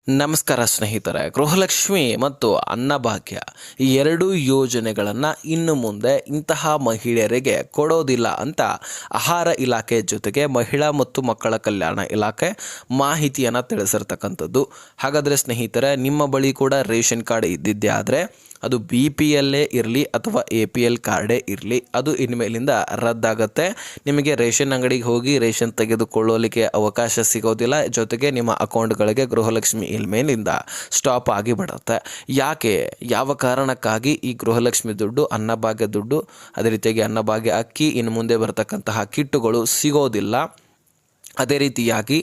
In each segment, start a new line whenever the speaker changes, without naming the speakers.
ನಮಸ್ಕಾರ ಸ್ನೇಹಿತರೆ. ಗೃಹಲಕ್ಷ್ಮಿ ಮತ್ತು ಅನ್ನಭಾಗ್ಯ ಈ ಎರಡೂ ಯೋಜನೆಗಳನ್ನು ಇನ್ನು ಮುಂದೆ ಇಂತಹ ಮಹಿಳೆಯರಿಗೆ ಕೊಡೋದಿಲ್ಲ ಅಂತ ಆಹಾರ ಇಲಾಖೆ ಜೊತೆಗೆ ಮಹಿಳಾ ಮತ್ತು ಮಕ್ಕಳ ಕಲ್ಯಾಣ ಇಲಾಖೆ ಮಾಹಿತಿಯನ್ನು ತಿಳಿಸಿರ್ತಕ್ಕಂಥದ್ದು. ಹಾಗಾದರೆ ಸ್ನೇಹಿತರೆ, ನಿಮ್ಮ ಬಳಿ ಕೂಡ ರೇಷನ್ ಕಾರ್ಡ್ ಇದ್ದಿದ್ದೇ ಆದರೆ ಅದು BPLೇ ಇರಲಿ ಅಥವಾ APL ಕಾರ್ಡೇ ಇರಲಿ, ಅದು ಇನ್ಮೇಲಿಂದ ರದ್ದಾಗುತ್ತೆ. ನಿಮಗೆ ರೇಷನ್ ಅಂಗಡಿಗೆ ಹೋಗಿ ರೇಷನ್ ತೆಗೆದುಕೊಳ್ಳಲಿಕ್ಕೆ ಅವಕಾಶ ಸಿಗೋದಿಲ್ಲ. ಜೊತೆಗೆ ನಿಮ್ಮ ಅಕೌಂಟ್ಗಳಿಗೆ ಗೃಹಲಕ್ಷ್ಮಿ ಇಲ್ಮೇಲಿಂದ ಸ್ಟಾಪ್ ಆಗಿಬಿಡುತ್ತೆ. ಯಾಕೆ, ಯಾವ ಕಾರಣಕ್ಕಾಗಿ ಈ ಗೃಹಲಕ್ಷ್ಮಿ ದುಡ್ಡು, ಅನ್ನಭಾಗ್ಯ ದುಡ್ಡು, ಅದೇ ರೀತಿಯಾಗಿ ಅನ್ನಭಾಗ್ಯ ಅಕ್ಕಿ, ಇನ್ನು ಮುಂದೆ ಬರತಕ್ಕಂತಹ ಕಿಟ್ಟುಗಳು ಸಿಗೋದಿಲ್ಲ? ಅದೇ ರೀತಿಯಾಗಿ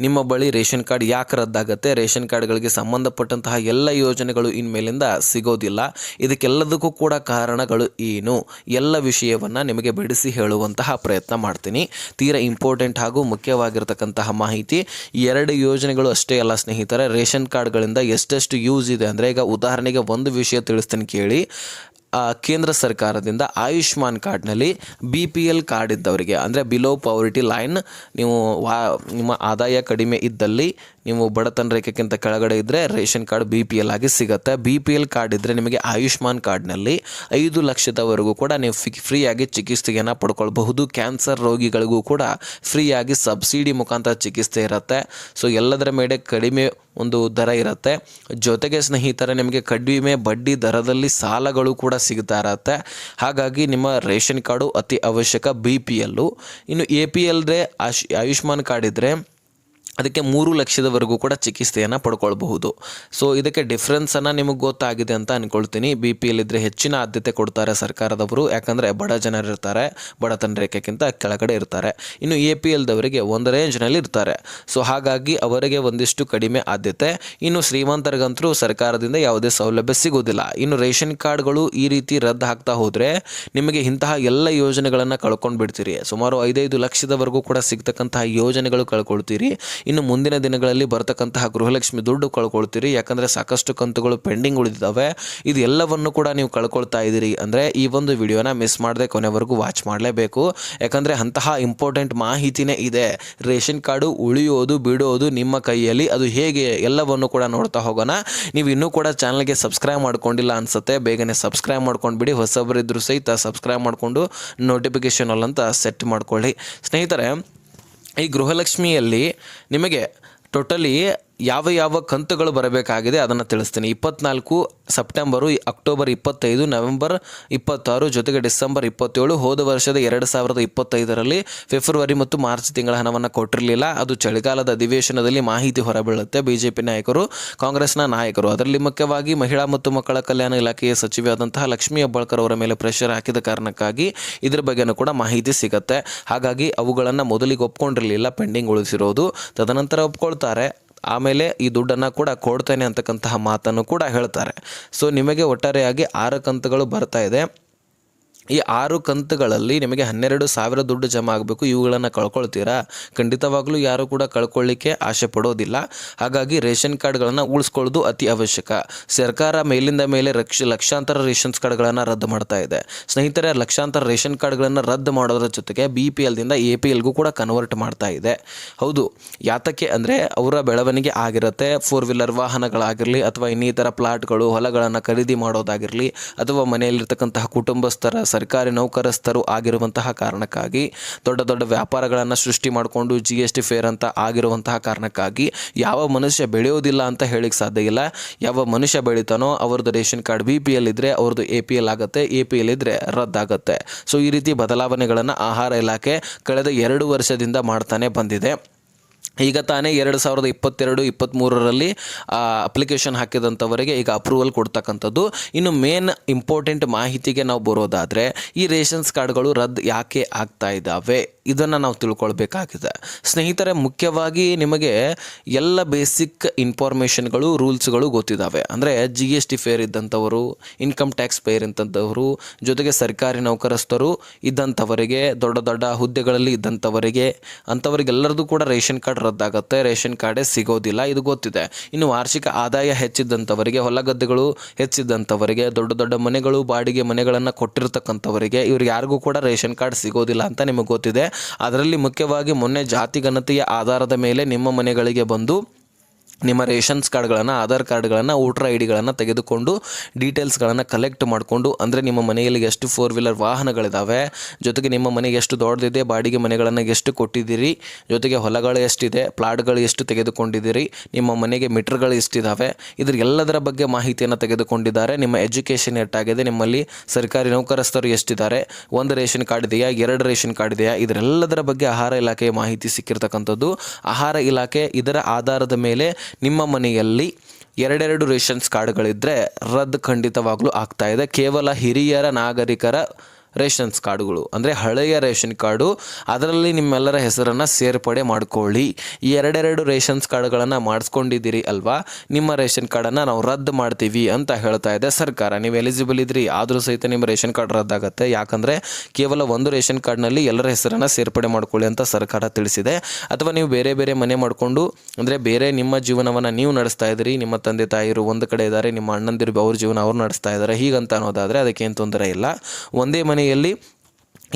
ನಿಮ್ಮ ಬಳಿ ರೇಷನ್ ಕಾರ್ಡ್ ಯಾಕೆ ರದ್ದಾಗುತ್ತೆ, ರೇಷನ್ ಕಾರ್ಡ್ಗಳಿಗೆ ಸಂಬಂಧಪಟ್ಟಂತಹ ಎಲ್ಲ ಯೋಜನೆಗಳು ಇನ್ಮೇಲಿಂದ ಸಿಗೋದಿಲ್ಲ, ಇದಕ್ಕೆಲ್ಲದಕ್ಕೂ ಕೂಡ ಕಾರಣಗಳು ಏನು, ಎಲ್ಲ ವಿಷಯವನ್ನು ನಿಮಗೆ ಬಿಡಿಸಿ ಹೇಳುವಂತಹ ಪ್ರಯತ್ನ ಮಾಡ್ತೀನಿ. ತೀರಾ ಇಂಪಾರ್ಟೆಂಟ್ ಹಾಗೂ ಮುಖ್ಯವಾಗಿರ್ತಕ್ಕಂತಹ ಮಾಹಿತಿ. ಎರಡು ಯೋಜನೆಗಳು ಅಷ್ಟೇ ಅಲ್ಲ ಸ್ನೇಹಿತರೆ, ರೇಷನ್ ಕಾರ್ಡ್ಗಳಿಂದ ಎಷ್ಟೆಷ್ಟು ಯೂಸ್ ಇದೆ ಅಂದರೆ, ಈಗ ಉದಾಹರಣೆಗೆ ಒಂದು ವಿಷಯ ತಿಳಿಸ್ತೀನಿ ಕೇಳಿ. ಕೇಂದ್ರ ಸರ್ಕಾರದಿಂದ ಆಯುಷ್ಮಾನ್ ಕಾರ್ಡ್ನಲ್ಲಿ BPL ಕಾರ್ಡ್ ಇದ್ದವರಿಗೆ, ಅಂದರೆ ಬಿಲೋ ಪವರ್ಟಿ ಲೈನ್, ನೀವು ನಿಮ್ಮ ಆದಾಯ ಕಡಿಮೆ ಇದ್ದಲ್ಲಿ, ನೀವು ಬಡತನ ರೇಖೆಗಿಂತ ಕೆಳಗಡೆ ಇದ್ದರೆ ರೇಷನ್ ಕಾರ್ಡ್ BPL ಆಗಿ ಸಿಗುತ್ತೆ. BPL ಕಾರ್ಡ್ ಇದ್ದರೆ ನಿಮಗೆ ಆಯುಷ್ಮಾನ್ ಕಾರ್ಡ್ನಲ್ಲಿ 5 ಲಕ್ಷದವರೆಗೂ ಕೂಡ ನೀವು ಫ್ರೀಯಾಗಿ ಚಿಕಿತ್ಸೆಯನ್ನು ಪಡ್ಕೊಳ್ಬಹುದು. ಕ್ಯಾನ್ಸರ್ ರೋಗಿಗಳಿಗೂ ಕೂಡ ಫ್ರೀಯಾಗಿ ಸಬ್ಸಿಡಿ ಮುಖಾಂತರ ಚಿಕಿತ್ಸೆ ಇರುತ್ತೆ. ಸೊ ಎಲ್ಲದರ ಮೇಲೆ ಕಡಿಮೆ ಒಂದು ದರ ಇರುತ್ತೆ. ಜೊತೆಗೆ ಸ್ನೇಹಿತರೆ, ನಿಮಗೆ ಕಡಿಮೆ ಬಡ್ಡಿ ದರದಲ್ಲಿ ಸಾಲಗಳು ಕೂಡ ಸಿಗ್ತಾ ಇರತ್ತೆ. ಹಾಗಾಗಿ ನಿಮ್ಮ ರೇಷನ್ ಕಾರ್ಡು ಅತಿ ಅವಶ್ಯಕ. BPL ಇನ್ನು APLದೇ ಆಯುಷ್ಮಾನ್ ಕಾರ್ಡ್ ಇದ್ದರೆ ಅದಕ್ಕೆ 3 ಲಕ್ಷದವರೆಗೂ ಕೂಡ ಚಿಕಿತ್ಸೆಯನ್ನು ಪಡ್ಕೊಳ್ಬಹುದು. ಸೊ ಇದಕ್ಕೆ ಡಿಫ್ರೆನ್ಸನ್ನು ನಿಮಗೆ ಗೊತ್ತಾಗಿದೆ ಅಂತ ಅಂದ್ಕೊಳ್ತೀನಿ. BPL ಇದ್ದರೆ ಹೆಚ್ಚಿನ ಆದ್ಯತೆ ಕೊಡ್ತಾರೆ ಸರ್ಕಾರದವರು, ಯಾಕಂದರೆ ಬಡ ಜನರು ಇರ್ತಾರೆ, ಬಡತನ ರೇಖೆಗಿಂತ ಕೆಳಗಡೆ ಇರ್ತಾರೆ. ಇನ್ನು APLದವರಿಗೆ ಒಂದು ರೇಂಜ್ನಲ್ಲಿ ಇರ್ತಾರೆ. ಸೊ ಹಾಗಾಗಿ ಅವರಿಗೆ ಒಂದಿಷ್ಟು ಕಡಿಮೆ ಆದ್ಯತೆ. ಇನ್ನು ಶ್ರೀಮಂತರಿಗಂತರೂ ಸರ್ಕಾರದಿಂದ ಯಾವುದೇ ಸೌಲಭ್ಯ ಸಿಗೋದಿಲ್ಲ. ಇನ್ನು ರೇಷನ್ ಕಾರ್ಡ್ಗಳು ಈ ರೀತಿ ರದ್ದು ಆಗ್ತಾ ಹೋದರೆ ನಿಮಗೆ ಇಂತಹ ಎಲ್ಲ ಯೋಜನೆಗಳನ್ನು ಕಳ್ಕೊಂಡು ಬಿಡ್ತೀರಿ. ಸುಮಾರು 5 ಲಕ್ಷದವರೆಗೂ ಕೂಡ ಸಿಗ್ತಕ್ಕಂತಹ ಯೋಜನೆಗಳು ಕಳ್ಕೊಳ್ತೀರಿ. ಇನ್ನು ಮುಂದಿನ ದಿನಗಳಲ್ಲಿ ಬರ್ತಕ್ಕಂತಹ ಗೃಹಲಕ್ಷ್ಮಿ ದುಡ್ಡು ಕಳ್ಕೊಳ್ತೀರಿ, ಯಾಕಂದರೆ ಸಾಕಷ್ಟು ಕಂತುಗಳು ಪೆಂಡಿಂಗ್ ಉಳಿದಿದ್ದಾವೆ. ಇದು ಎಲ್ಲವನ್ನು ಕೂಡ ನೀವು ಕಳ್ಕೊಳ್ತಾ ಇದ್ದೀರಿ. ಅಂದರೆ ಈ ಒಂದು ವಿಡಿಯೋನ ಮಿಸ್ ಮಾಡದೆ ಕೊನೆವರೆಗೂ ವಾಚ್ ಮಾಡಲೇಬೇಕು, ಯಾಕಂದರೆ ಅಂತಹ ಇಂಪಾರ್ಟೆಂಟ್ ಮಾಹಿತಿನೇ ಇದೆ. ರೇಷನ್ ಕಾರ್ಡು ಉಳಿಯೋದು ಬಿಡೋದು ನಿಮ್ಮ ಕೈಯಲ್ಲಿ, ಅದು ಹೇಗೆ ಎಲ್ಲವನ್ನು ಕೂಡ ನೋಡ್ತಾ ಹೋಗೋಣ. ನೀವು ಇನ್ನೂ ಕೂಡ ಚಾನಲ್ಗೆ ಸಬ್ಸ್ಕ್ರೈಬ್ ಮಾಡ್ಕೊಂಡಿಲ್ಲ ಅನಿಸುತ್ತೆ, ಬೇಗನೆ ಸಬ್ಸ್ಕ್ರೈಬ್ ಮಾಡ್ಕೊಂಡ್ಬಿಡಿ. ಹೊಸಬರಿದ್ದರೂ ಸಹಿತ ಸಬ್ಸ್ಕ್ರೈಬ್ ಮಾಡಿಕೊಂಡು ನೋಟಿಫಿಕೇಷನ್ ಅಲ್ಲ ಅಂತ ಸೆಟ್ ಮಾಡ್ಕೊಳ್ಳಿ. ಸ್ನೇಹಿತರೆ, ಈ ಗೃಹಲಕ್ಷ್ಮಿಯಲ್ಲಿ ನಿಮಗೆ ಟೋಟಲಿ ಯಾವ ಕಂತುಗಳು ಬರಬೇಕಾಗಿದೆ ಅದನ್ನು ತಿಳಿಸ್ತೀನಿ. 24 ಸೆಪ್ಟೆಂಬರು, ಅಕ್ಟೋಬರ್ 25, ನವೆಂಬರ್ 26, ಜೊತೆಗೆ ಡಿಸೆಂಬರ್ 27. ಹೋದ ವರ್ಷದ 2025ರಲ್ಲಿ ಫೆಬ್ರವರಿ ಮತ್ತು ಮಾರ್ಚ್ ತಿಂಗಳ ಹಣವನ್ನು ಕೊಟ್ಟಿರಲಿಲ್ಲ. ಅದು ಚಳಿಗಾಲದ ಅಧಿವೇಶನದಲ್ಲಿ ಮಾಹಿತಿ ಹೊರಬೀಳುತ್ತೆ. BJP ನಾಯಕರು, ಕಾಂಗ್ರೆಸ್ನ ನಾಯಕರು, ಅದರಲ್ಲಿ ಮುಖ್ಯವಾಗಿ ಮಹಿಳಾ ಮತ್ತು ಮಕ್ಕಳ ಕಲ್ಯಾಣ ಇಲಾಖೆಯ ಸಚಿವೆಯಾದಂತಹ ಲಕ್ಷ್ಮೀ ಹೆಬ್ಬಾಳ್ಕರ್ ಅವರ ಮೇಲೆ ಪ್ರೆಷರ್ ಹಾಕಿದ ಕಾರಣಕ್ಕಾಗಿ ಇದ್ರ ಬಗ್ಗೆನೂ ಕೂಡ ಮಾಹಿತಿ ಸಿಗುತ್ತೆ. ಹಾಗಾಗಿ ಅವುಗಳನ್ನು ಮೊದಲಿಗೆ ಒಪ್ಕೊಂಡಿರಲಿಲ್ಲ, ಪೆಂಡಿಂಗ್ ಉಳಿಸಿರೋದು. ತದನಂತರ ಒಪ್ಕೊಳ್ತಾರೆ, ಆಮೇಲೆ ಈ ದುಡ್ಡನ್ನು ಕೂಡ ಕೊಡ್ತೇನೆ ಅಂತಕ್ಕಂತಹ ಮಾತನ್ನು ಕೂಡ ಹೇಳ್ತಾರೆ. ಸೊ ನಿಮಗೆ ಒಟ್ಟಾರೆಯಾಗಿ 6 ಕಂತುಗಳು ಬರ್ತಾ ಇದೆ. ಈ 6 ಕಂತುಗಳಲ್ಲಿ ನಿಮಗೆ 12,000 ದುಡ್ಡು ಜಮಾ ಆಗಬೇಕು. ಇವುಗಳನ್ನು ಕಳ್ಕೊಳ್ತೀರಾ? ಖಂಡಿತವಾಗ್ಲೂ ಯಾರು ಕೂಡ ಕಳ್ಕೊಳ್ಳಿಕ್ಕೆ ಆಸೆ ಪಡೋದಿಲ್ಲ. ಹಾಗಾಗಿ ರೇಷನ್ ಕಾರ್ಡ್ಗಳನ್ನು ಉಳಿಸ್ಕೊಳ್ಳೋದು ಅತಿ ಅವಶ್ಯಕ. ಸರ್ಕಾರ ಮೇಲಿಂದ ಮೇಲೆ ಲಕ್ಷಾಂತರ ರೇಷನ್ ಕಾರ್ಡ್ಗಳನ್ನು ರದ್ದು ಮಾಡ್ತಾ ಇದೆ ಸ್ನೇಹಿತರೆ. ಲಕ್ಷಾಂತರ ರೇಷನ್ ಕಾರ್ಡ್ಗಳನ್ನು ರದ್ದು ಮಾಡೋದ್ರ ಜೊತೆಗೆ BPLದಿಂದ APLಗೂ ಕೂಡ ಕನ್ವರ್ಟ್ ಮಾಡ್ತಾ ಇದೆ. ಹೌದು, ಯಾತಕ್ಕೆ ಅಂದರೆ ಅವರ ಬೆಳವಣಿಗೆ ಆಗಿರುತ್ತೆ. 4 ವೀಲರ್ ವಾಹನಗಳಾಗಿರಲಿ, ಅಥವಾ ಇನ್ನಿತರ ಪ್ಲಾಟ್ಗಳು, ಹೊಲಗಳನ್ನು ಖರೀದಿ ಮಾಡೋದಾಗಿರಲಿ, ಅಥವಾ ಮನೆಯಲ್ಲಿರ್ತಕ್ಕಂತಹ ಕುಟುಂಬಸ್ಥರ, ಸರ್ಕಾರಿ ನೌಕರಸ್ಥರು ಆಗಿರುವಂತಹ ಕಾರಣಕ್ಕಾಗಿ, ದೊಡ್ಡ ದೊಡ್ಡ ವ್ಯಾಪಾರಗಳನ್ನು ಸೃಷ್ಟಿ ಮಾಡಿಕೊಂಡು GST ಫೇರ್ ಅಂತ ಆಗಿರುವಂತಹ ಕಾರಣಕ್ಕಾಗಿ ಯಾವ ಮನುಷ್ಯ ಬೆಳೆಯೋದಿಲ್ಲ ಅಂತ ಹೇಳಿಕ್ಕೆ ಸಾಧ್ಯ ಇಲ್ಲ. ಯಾವ ಮನುಷ್ಯ ಬೆಳೀತಾನೋ ಅವ್ರದ್ದು ರೇಷನ್ ಕಾರ್ಡ್ BPL ಇದ್ದರೆ ಅವ್ರದ್ದು APL ಆಗುತ್ತೆ, APL ಇದ್ದರೆ ರದ್ದಾಗುತ್ತೆ. ಸೊ ಈ ರೀತಿ ಬದಲಾವಣೆಗಳನ್ನು ಆಹಾರ ಇಲಾಖೆ ಕಳೆದ 2 ವರ್ಷದಿಂದ ಮಾಡ್ತಾನೆ ಬಂದಿದೆ. ಈಗ ತಾನೇ 2022-23ರಲ್ಲಿ ಅಪ್ಲಿಕೇಶನ್ ಹಾಕಿದಂಥವರಿಗೆ ಈಗ ಅಪ್ರೂವಲ್ ಕೊಡ್ತಕ್ಕಂಥದ್ದು. ಇನ್ನು ಮೇನ್ ಇಂಪಾರ್ಟೆಂಟ್ ಮಾಹಿತಿಗೆ ನಾವು ಬರೋದಾದರೆ, ಈ ರೇಷನ್ಸ್ ಕಾರ್ಡ್ಗಳು ರದ್ದು ಯಾಕೆ ಆಗ್ತಾ ಇದ್ದಾವೆ ಇದನ್ನು ನಾವು ತಿಳ್ಕೊಳ್ಬೇಕಾಗಿದೆ ಸ್ನೇಹಿತರೆ. ಮುಖ್ಯವಾಗಿ ನಿಮಗೆ ಎಲ್ಲ ಬೇಸಿಕ್ ಇನ್ಫಾರ್ಮೇಷನ್ಗಳು, ರೂಲ್ಸ್ಗಳು ಗೊತ್ತಿದ್ದಾವೆ. ಅಂದರೆ GST ಫೇರ್ ಇದ್ದಂಥವರು, ಇನ್ಕಮ್ ಟ್ಯಾಕ್ಸ್ ಫೇರ್ ಇದ್ದಂಥವರು, ಜೊತೆಗೆ ಸರ್ಕಾರಿ ನೌಕರಸ್ಥರು ಇದ್ದಂಥವರಿಗೆ, ದೊಡ್ಡ ದೊಡ್ಡ ಹುದ್ದೆಗಳಲ್ಲಿ ಇದ್ದಂಥವರಿಗೆ, ಅಂಥವರಿಗೆಲ್ಲರದು ಕೂಡ ರೇಷನ್ ಕಾರ್ಡ್ ರದ್ದಾಗುತ್ತೆ, ರೇಷನ್ ಕಾರ್ಡೇ ಸಿಗೋದಿಲ್ಲ, ಇದು ಗೊತ್ತಿದೆ. ಇನ್ನು ವಾರ್ಷಿಕ ಆದಾಯ ಹೆಚ್ಚಿದ್ದಂಥವರಿಗೆ, ಹೊಲಗದ್ದೆಗಳು ಹೆಚ್ಚಿದ್ದಂಥವರಿಗೆ, ದೊಡ್ಡ ದೊಡ್ಡ ಮನೆಗಳು, ಬಾಡಿಗೆ ಮನೆಗಳನ್ನು ಕೊಟ್ಟಿರ್ತಕ್ಕಂಥವರಿಗೆ, ಇವ್ರಿಗೆ ಯಾರಿಗೂ ಕೂಡ ರೇಷನ್ ಕಾರ್ಡ್ ಸಿಗೋದಿಲ್ಲ ಅಂತ ನಿಮಗೆ ಗೊತ್ತಿದೆ. ಅದರಲ್ಲಿ ಮುಖ್ಯವಾಗಿ ಮೊನ್ನೆ ಜಾತಿ ಗಣತಿಯ ಆಧಾರದ ಮೇಲೆ ನಿಮ್ಮ ಮನೆಗಳಿಗೆ ಬಂದು ನಿಮ್ಮ ರೇಷನ್ಸ್ ಕಾರ್ಡ್ಗಳನ್ನು, ಆಧಾರ್ ಕಾರ್ಡ್ಗಳನ್ನು, ವೋಟರ್ ಐ ಡಿಗಳನ್ನು ತೆಗೆದುಕೊಂಡು ಡೀಟೇಲ್ಸ್ಗಳನ್ನು ಕಲೆಕ್ಟ್ ಮಾಡಿಕೊಂಡು, ಅಂದರೆ ನಿಮ್ಮ ಮನೆಯಲ್ಲಿ ಎಷ್ಟು 4 ವೀಲರ್ ವಾಹನಗಳಿದ್ದಾವೆ, ಜೊತೆಗೆ ನಿಮ್ಮ ಮನೆಗೆ ಎಷ್ಟು ದೊಡ್ಡದಿದೆ, ಬಾಡಿಗೆ ಮನೆಗಳನ್ನು ಎಷ್ಟು ಕೊಟ್ಟಿದ್ದೀರಿ, ಜೊತೆಗೆ ಹೊಲಗಳು ಎಷ್ಟಿದೆ, ಪ್ಲಾಟ್ಗಳು ಎಷ್ಟು ತೆಗೆದುಕೊಂಡಿದ್ದೀರಿ, ನಿಮ್ಮ ಮನೆಗೆ ಮೀಟರ್ಗಳು ಎಷ್ಟಿದ್ದಾವೆ, ಇದ್ರ ಎಲ್ಲದರ ಬಗ್ಗೆ ಮಾಹಿತಿಯನ್ನು ತೆಗೆದುಕೊಂಡಿದ್ದಾರೆ. ನಿಮ್ಮ ಎಜುಕೇಷನ್ ಎಷ್ಟಾಗಿದೆ, ನಿಮ್ಮಲ್ಲಿ ಸರ್ಕಾರಿ ನೌಕರಸ್ಥರು ಎಷ್ಟಿದ್ದಾರೆ, 1 ರೇಷನ್ ಕಾರ್ಡ್ ಇದೆಯಾ, 2 ರೇಷನ್ ಕಾರ್ಡ್ ಇದೆಯಾ, ಇದರೆಲ್ಲದರ ಬಗ್ಗೆ ಆಹಾರ ಇಲಾಖೆಯ ಮಾಹಿತಿ ಸಿಕ್ಕಿರ್ತಕ್ಕಂಥದ್ದು. ಆಹಾರ ಇಲಾಖೆ ಇದರ ಆಧಾರದ ಮೇಲೆ ನಿಮ್ಮ ಮನೆಯಲ್ಲಿ 2 ರೇಷನ್ಸ್ ಕಾರ್ಡ್ಗಳಿದ್ದರೆ ರದ್ದು ಖಂಡಿತವಾಗ್ಲೂ ಆಗ್ತಾ ಇದೆ. ಕೇವಲ ಹಿರಿಯರ ನಾಗರಿಕರ ರೇಷನ್ಸ್ ಕಾರ್ಡುಗಳು, ಅಂದರೆ ಹಳೆಯ ರೇಷನ್ ಕಾರ್ಡು, ಅದರಲ್ಲಿ ನಿಮ್ಮೆಲ್ಲರ ಹೆಸರನ್ನು ಸೇರ್ಪಡೆ ಮಾಡಿಕೊಳ್ಳಿ. ಈ 2 ರೇಷನ್ಸ್ ಕಾರ್ಡ್ಗಳನ್ನು ಮಾಡಿಸ್ಕೊಂಡಿದ್ದೀರಿ ಅಲ್ವಾ, ನಿಮ್ಮ ರೇಷನ್ ಕಾರ್ಡನ್ನು ನಾವು ರದ್ದು ಮಾಡ್ತೀವಿ ಅಂತ ಹೇಳ್ತಾ ಇದೆ ಸರ್ಕಾರ. ನೀವು ಎಲಿಜಿಬಲ್ ಇದ್ರಿ, ಆದರೂ ಸಹಿತ ನಿಮ್ಮ ರೇಷನ್ ಕಾರ್ಡ್ ರದ್ದಾಗುತ್ತೆ. ಯಾಕಂದರೆ ಕೇವಲ 1 ರೇಷನ್ ಕಾರ್ಡ್ನಲ್ಲಿ ಎಲ್ಲರ ಹೆಸರನ್ನು ಸೇರ್ಪಡೆ ಮಾಡ್ಕೊಳ್ಳಿ ಅಂತ ಸರ್ಕಾರ ತಿಳಿಸಿದೆ. ಅಥವಾ ನೀವು ಬೇರೆ ಬೇರೆ ಮನೆ ಮಾಡಿಕೊಂಡು, ಅಂದರೆ ಬೇರೆ ನಿಮ್ಮ ಜೀವನವನ್ನು ನೀವು ನಡೆಸ್ತಾ ಇದ್ದೀರಿ, ನಿಮ್ಮ ತಂದೆ ತಾಯಿರು ಒಂದು ಕಡೆ ಇದ್ದಾರೆ, ನಿಮ್ಮ ಅಣ್ಣಂದಿರು ಅವ್ರ ಜೀವನ ಅವ್ರು ನಡೆಸ್ತಾ ಇದ್ದಾರೆ, ಹೀಗಂತ ಅನ್ನೋದಾದರೆ ಅದಕ್ಕೇನು ತೊಂದರೆ ಇಲ್ಲ. ಒಂದೇ ಮನೆಯಲ್ಲಿ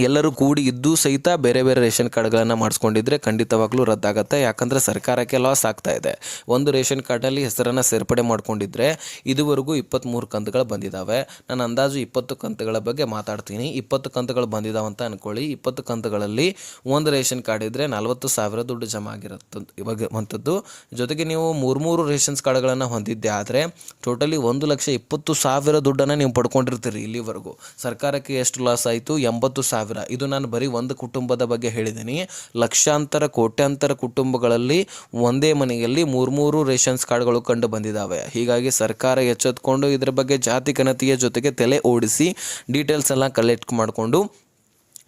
ಎಲ್ಲರೂ ಕೂಡಿ ಇದ್ದೂ ಸಹಿತ ಬೇರೆ ಬೇರೆ ರೇಷನ್ ಕಾರ್ಡ್ಗಳನ್ನು ಮಾಡಿಸ್ಕೊಂಡಿದ್ರೆ ಖಂಡಿತವಾಗ್ಲೂ ರದ್ದಾಗುತ್ತೆ. ಯಾಕಂದರೆ ಸರ್ಕಾರಕ್ಕೆ ಲಾಸ್ ಆಗ್ತಾ ಇದೆ. 1 ರೇಷನ್ ಕಾರ್ಡಲ್ಲಿ ಹೆಸರನ್ನು ಸೇರ್ಪಡೆ ಮಾಡ್ಕೊಂಡಿದ್ರೆ ಇದುವರೆಗೂ 23 ಕಂತುಗಳು ಬಂದಿದ್ದಾವೆ. ನಾನು ಅಂದಾಜು 20 ಕಂತುಗಳ ಬಗ್ಗೆ ಮಾತಾಡ್ತೀನಿ. 20 ಕಂತುಗಳು ಬಂದಿದ್ದಾವೆ ಅಂತ ಅಂದ್ಕೊಳ್ಳಿ. 20 ಕಂತುಗಳಲ್ಲಿ 1 ರೇಷನ್ ಕಾರ್ಡ್ ಇದ್ದರೆ 40,000 ದುಡ್ಡು ಜಮಾ ಆಗಿರುತ್ತೆ ಇವಾಗಂಥದ್ದು. ಜೊತೆಗೆ ನೀವು 3 ರೇಷನ್ಸ್ ಕಾರ್ಡ್ಗಳನ್ನು ಹೊಂದಿದ್ದೆ ಆದರೆ ಟೋಟಲಿ 1,20,000 ದುಡ್ಡನ್ನು ನೀವು ಪಡ್ಕೊಂಡಿರ್ತೀರಿ. ಇಲ್ಲಿವರೆಗೂ ಸರ್ಕಾರಕ್ಕೆ ಎಷ್ಟು ಲಾಸ್ ಆಯಿತು? 80,000. ಇದು ನಾನು ಬರೀ ಒಂದು ಕುಟುಂಬದ ಬಗ್ಗೆ ಹೇಳಿದ್ದೀನಿ. ಲಕ್ಷಾಂತರ ಕೋಟ್ಯಾಂತರ ಕುಟುಂಬಗಳಲ್ಲಿ ಒಂದೇ ಮನೆಯಲ್ಲಿ 3 ರೇಷನ್ಸ್ ಕಾರ್ಡ್ಗಳು ಕಂಡು ಬಂದಿದ್ದಾವೆ. ಹೀಗಾಗಿ ಸರ್ಕಾರ ಎಚ್ಚೆತ್ಕೊಂಡು ಇದರ ಬಗ್ಗೆ ಜಾತಿ ಗಣತಿಯ ಜೊತೆಗೆ ತಲೆ ಓಡಿಸಿ ಡೀಟೇಲ್ಸ್ ಎಲ್ಲ ಕಲೆಕ್ಟ್ ಮಾಡಿಕೊಂಡು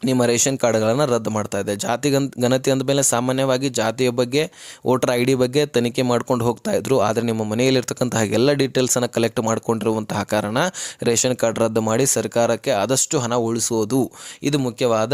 ನಿಮ್ಮ ರೇಷನ್ ಕಾರ್ಡ್ಗಳನ್ನು ರದ್ದು ಮಾಡ್ತಾ ಇದೆ. ಜಾತಿ ಗಣತಿ ಅಂದಮೇಲೆ ಸಾಮಾನ್ಯವಾಗಿ ಜಾತಿಯ ಬಗ್ಗೆ, ವೋಟರ್ ಐ ಡಿ ಬಗ್ಗೆ ತನಿಖೆ ಮಾಡ್ಕೊಂಡು ಹೋಗ್ತಾ ಇದ್ರು. ಆದರೆ ನಿಮ್ಮ ಮನೆಯಲ್ಲಿರ್ತಕ್ಕಂತಹ ಎಲ್ಲ ಡೀಟೇಲ್ಸನ್ನು ಕಲೆಕ್ಟ್ ಮಾಡ್ಕೊಂಡಿರುವಂತಹ ಕಾರಣ ರೇಷನ್ ಕಾರ್ಡ್ ರದ್ದು ಮಾಡಿ ಸರ್ಕಾರಕ್ಕೆ ಆದಷ್ಟು ಹಣ ಉಳಿಸುವುದು ಇದು ಮುಖ್ಯವಾದ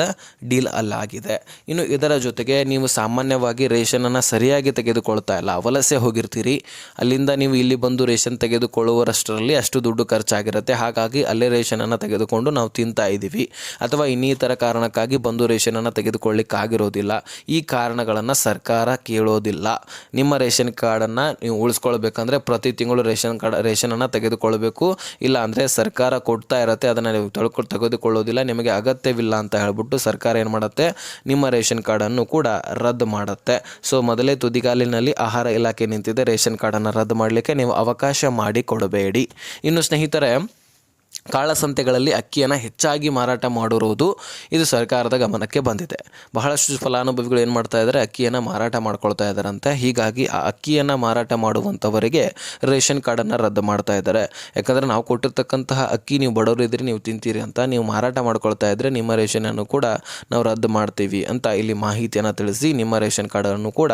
ಡೀಲ್ ಅಲ್ಲಾಗಿದೆ. ಇನ್ನು ಇದರ ಜೊತೆಗೆ ನೀವು ಸಾಮಾನ್ಯವಾಗಿ ರೇಷನನ್ನು ಸರಿಯಾಗಿ ತೆಗೆದುಕೊಳ್ತಾ ಇಲ್ಲ, ವಲಸೆ ಹೋಗಿರ್ತೀರಿ, ಅಲ್ಲಿಂದ ನೀವು ಇಲ್ಲಿ ಬಂದು ರೇಷನ್ ತೆಗೆದುಕೊಳ್ಳುವರಷ್ಟರಲ್ಲಿ ಅಷ್ಟು ದುಡ್ಡು ಖರ್ಚಾಗಿರುತ್ತೆ. ಹಾಗಾಗಿ ಅಲ್ಲೇ ರೇಷನನ್ನು ತೆಗೆದುಕೊಂಡು ನಾವು ತಿಂತಾ ಇದ್ದೀವಿ, ಅಥವಾ ಇನ್ನಿತರ ಕಾರಣಕ್ಕಾಗಿ ಬಂದು ರೇಷನನ್ನು ತೆಗೆದುಕೊಳ್ಳಿಕ್ಕಾಗಿರೋದಿಲ್ಲ. ಈ ಕಾರಣಗಳನ್ನು ಸರ್ಕಾರ ಕೇಳೋದಿಲ್ಲ. ನಿಮ್ಮ ರೇಷನ್ ಕಾರ್ಡನ್ನು ನೀವು ಉಳಿಸ್ಕೊಳ್ಬೇಕಂದ್ರೆ ಪ್ರತಿ ತಿಂಗಳು ರೇಷನನ್ನು ತೆಗೆದುಕೊಳ್ಬೇಕು. ಇಲ್ಲ ಅಂದರೆ ಸರ್ಕಾರ ಕೊಡ್ತಾ ಇರುತ್ತೆ, ಅದನ್ನು ನೀವು ತೆಗೆದುಕೊಳ್ಳೋದಿಲ್ಲ, ನಿಮಗೆ ಅಗತ್ಯವಿಲ್ಲ ಅಂತ ಹೇಳ್ಬಿಟ್ಟು ಸರ್ಕಾರ ಏನು ಮಾಡುತ್ತೆ, ನಿಮ್ಮ ರೇಷನ್ ಕಾರ್ಡನ್ನು ಕೂಡ ರದ್ದು ಮಾಡುತ್ತೆ. ಸೊ ಮೊದಲೇ ತುದಿಗಾಲಿನಲ್ಲಿ ಆಹಾರ ಇಲಾಖೆ ನಿಂತಿದೆ. ರೇಷನ್ ಕಾರ್ಡನ್ನು ರದ್ದು ಮಾಡಲಿಕ್ಕೆ ನೀವು ಅವಕಾಶ ಮಾಡಿ ಕೊಡಬೇಡಿ. ಇನ್ನು ಸ್ನೇಹಿತರೆ, ಕಾಳಸಂತೆಗಳಲ್ಲಿ ಅಕ್ಕಿಯನ್ನು ಹೆಚ್ಚಾಗಿ ಮಾರಾಟ ಮಾಡಿರುವುದು ಇದು ಸರ್ಕಾರದ ಗಮನಕ್ಕೆ ಬಂದಿದೆ. ಬಹಳಷ್ಟು ಫಲಾನುಭವಿಗಳು ಏನು ಮಾಡ್ತಾ ಇದ್ದಾರೆ, ಅಕ್ಕಿಯನ್ನು ಮಾರಾಟ ಮಾಡ್ಕೊಳ್ತಾ ಇದ್ದಾರಂತೆ. ಹೀಗಾಗಿ ಆ ಅಕ್ಕಿಯನ್ನು ಮಾರಾಟ ಮಾಡುವಂಥವರಿಗೆ ರೇಷನ್ ಕಾರ್ಡನ್ನು ರದ್ದು ಮಾಡ್ತಾ ಇದ್ದಾರೆ. ಯಾಕಂದರೆ ನಾವು ಕೊಟ್ಟಿರ್ತಕ್ಕಂತಹ ಅಕ್ಕಿ ನೀವು ಬಡವರು ಇದ್ದರೆ ನೀವು ತಿಂತೀರಿ ಅಂತ ನೀವು ಮಾರಾಟ ಮಾಡ್ಕೊಳ್ತಾ ಇದ್ದರೆ ನಿಮ್ಮ ರೇಷನನ್ನು ಕೂಡ ನಾವು ರದ್ದು ಮಾಡ್ತೀವಿ ಅಂತ ಇಲ್ಲಿ ಮಾಹಿತಿಯನ್ನು ತಿಳಿಸಿ ನಿಮ್ಮ ರೇಷನ್ ಕಾರ್ಡನ್ನು ಕೂಡ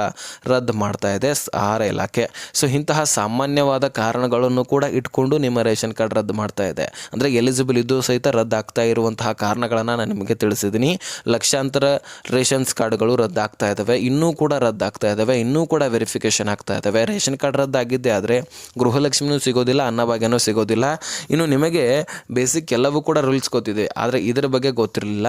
ರದ್ದು ಮಾಡ್ತಾ ಇದೆ ಆಹಾರ ಇಲಾಖೆ. ಸೊ ಇಂತಹ ಸಾಮಾನ್ಯವಾದ ಕಾರಣಗಳನ್ನು ಕೂಡ ಇಟ್ಕೊಂಡು ನಿಮ್ಮ ರೇಷನ್ ಕಾರ್ಡ್ ರದ್ದು ಮಾಡ್ತಾ ಇದೆ. ಅಂದರೆ ಎಲಿಜಿಬಲ್ ಇದ್ದು ಸಹಿತ ರದ್ದಾಗ್ತಾ ಇರುವಂತಹ ಕಾರಣಗಳನ್ನು ನಾನು ನಿಮಗೆ ತಿಳಿಸಿದ್ದೀನಿ. ಲಕ್ಷಾಂತರ ರೇಷನ್ಸ್ ಕಾರ್ಡ್ಗಳು ರದ್ದಾಗ್ತಾ ಇದ್ದಾವೆ, ಇನ್ನೂ ಕೂಡ ರದ್ದಾಗ್ತಾ ಇದ್ದಾವೆ, ಇನ್ನೂ ಕೂಡ ವೆರಿಫಿಕೇಷನ್ ಆಗ್ತಾ ಇದ್ದಾವೆ. ರೇಷನ್ ಕಾರ್ಡ್ ರದ್ದಾಗಿದ್ದೆ ಆದರೆ ಗೃಹಲಕ್ಷ್ಮಿನೂ ಸಿಗೋದಿಲ್ಲ, ಅನ್ನಭಾಗ್ಯನೂ ಸಿಗೋದಿಲ್ಲ. ಇನ್ನು ನಿಮಗೆ ಬೇಸಿಕ್ ಎಲ್ಲವೂ ಕೂಡ ರೂಲ್ಸ್ ಗೊತ್ತಿದೆ, ಆದರೆ ಇದರ ಬಗ್ಗೆ ಗೊತ್ತಿರಲಿಲ್ಲ,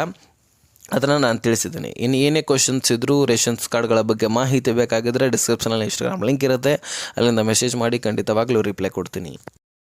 ಅದನ್ನು ನಾನು ತಿಳಿಸಿದ್ದೀನಿ. ಇನ್ನು ಏನೇ ಕ್ವಶನ್ಸ್ ಇದ್ದರೂ ರೇಷನ್ಸ್ ಕಾರ್ಡ್ಗಳ ಬಗ್ಗೆ ಮಾಹಿತಿ ಬೇಕಾಗಿದ್ದರೆ ಡಿಸ್ಕ್ರಿಪ್ಷನಲ್ಲಿ ಇನ್ಸ್ಟಾಗ್ರಾಮ್ ಲಿಂಕ್ ಇರುತ್ತೆ, ಅಲ್ಲಿಂದ ಮೆಸೇಜ್ ಮಾಡಿ ಖಂಡಿತವಾಗ್ಲೂ ರಿಪ್ಲೈ ಕೊಡ್ತೀನಿ.